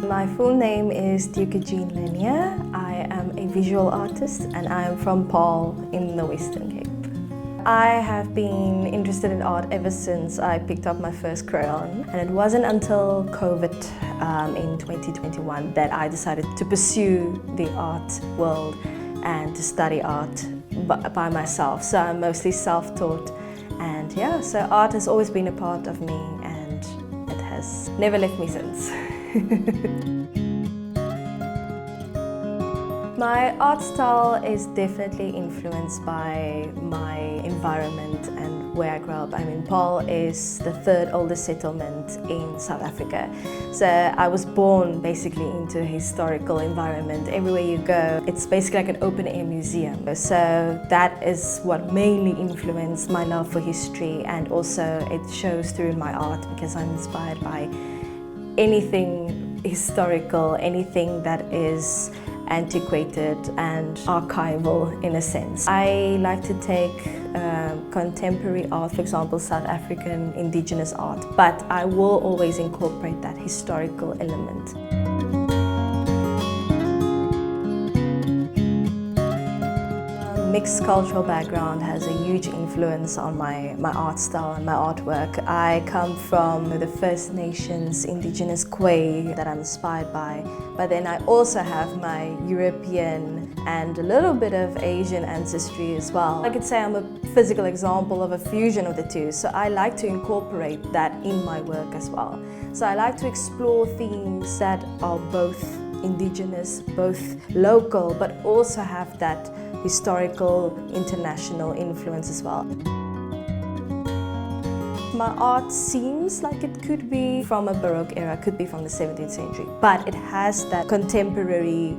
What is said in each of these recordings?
My full name is Dieuwke-Jean Linee. I am a visual artist and I am from Paarl in the Western Cape. I have been interested in art ever since I picked up my first crayon, and it wasn't until COVID in 2021 that I decided to pursue the art world and to study art by myself. So I'm mostly self-taught, and yeah, so art has always been a part of me and it has never left me since. My art style is definitely influenced by my environment and where I grew up. I mean, Paarl is the third oldest settlement in South Africa. So I was born basically into a historical environment. Everywhere you go, it's basically like an open-air museum. So that is what mainly influenced my love for history, and also it shows through in my art because I'm inspired by anything historical, anything that is antiquated and archival in a sense. I like to take contemporary art, for example South African indigenous art, but I will always incorporate that historical element. Mixed cultural background has a huge influence on my art style and my artwork. I come from the First Nations indigenous Khoi that I'm inspired by, but then I also have my European and a little bit of Asian ancestry as well. I could say I'm a physical example of a fusion of the two, so I like to incorporate that in my work as well. So I like to explore themes that are both indigenous, both local, but also have that historical, international influence as well. My art seems like it could be from a Baroque era, could be from the 17th century, but it has that contemporary,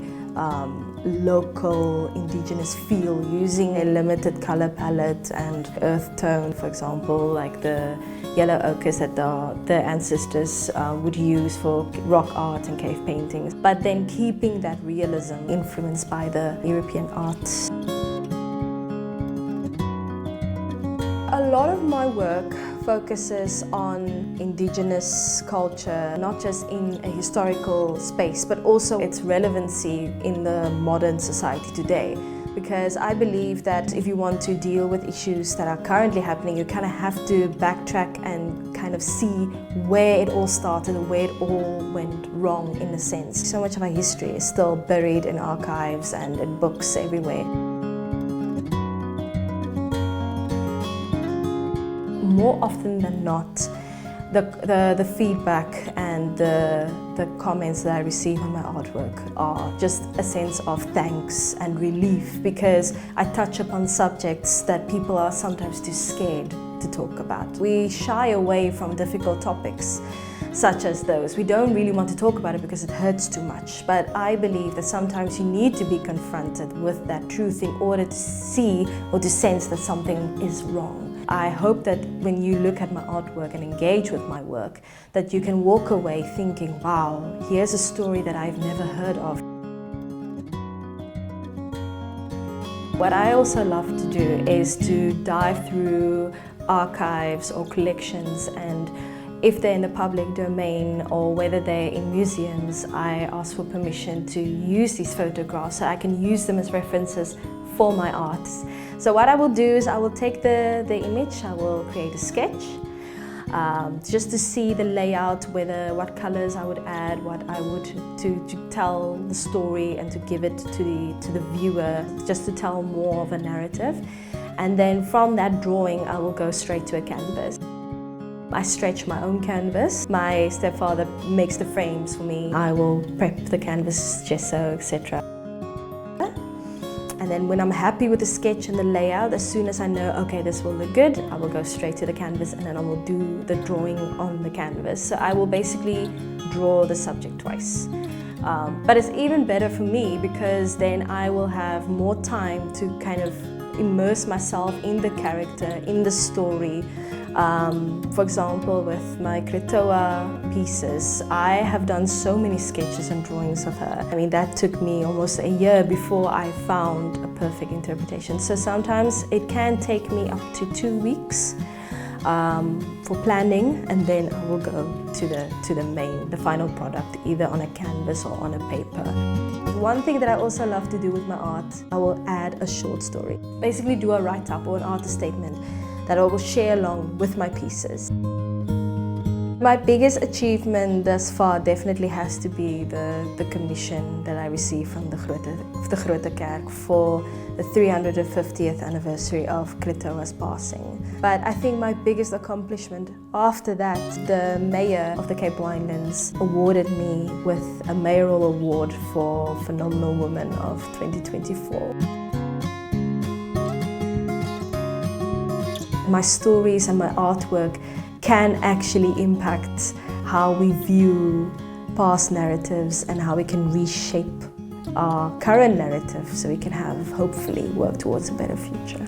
local, indigenous feel, using a limited color palette and earth tone, for example, like the yellow ochres that the ancestors would use for rock art and cave paintings, but then keeping that realism influenced by the European art. A lot of my work focuses on indigenous culture, not just in a historical space, but also its relevancy in the modern society today. Because I believe that if you want to deal with issues that are currently happening, you kind of have to backtrack and kind of see where it all started, where it all went wrong in a sense. So much of our history is still buried in archives and in books everywhere. More often than not, the feedback and the comments that I receive on my artwork are just a sense of thanks and relief, because I touch upon subjects that people are sometimes too scared to talk about. We shy away from difficult topics such as those. We don't really want to talk about it because it hurts too much. But I believe that sometimes you need to be confronted with that truth in order to see or to sense that something is wrong. I hope that when you look at my artwork and engage with my work, that you can walk away thinking, wow, here's a story that I've never heard of. What I also love to do is to dive through archives or collections, and if they're in the public domain or whether they're in museums, I ask for permission to use these photographs so I can use them as references for my art. So what I will do is I will take the image, I will create a sketch just to see the layout, what colors I would add, what I would to tell the story and to give it to the viewer, just to tell more of a narrative. And then from that drawing I will go straight to a canvas. I stretch my own canvas. My stepfather makes the frames for me. I will prep the canvas, gesso, etc. And then when I'm happy with the sketch and the layout, as soon as I know, okay, this will look good, I will go straight to the canvas and then I will do the drawing on the canvas. So I will basically draw the subject twice. But it's even better for me because then I will have more time to kind of immerse myself in the character, in the story, For example, with my Kretoa pieces, I have done so many sketches and drawings of her. I mean, that took me almost a year before I found a perfect interpretation. So sometimes it can take me up to 2 weeks for planning, and then I will go to the final product, either on a canvas or on a paper. One thing that I also love to do with my art, I will add a short story. Basically do a write-up or an artist statement that I will share along with my pieces. My biggest achievement thus far definitely has to be the commission that I received from the Grote Kerk for the 350th anniversary of Kretoa's passing. But I think my biggest accomplishment after that, the mayor of the Cape Winelands awarded me with a mayoral award for Phenomenal Woman of 2024. My stories and my artwork can actually impact how we view past narratives and how we can reshape our current narrative so we can hopefully work towards a better future.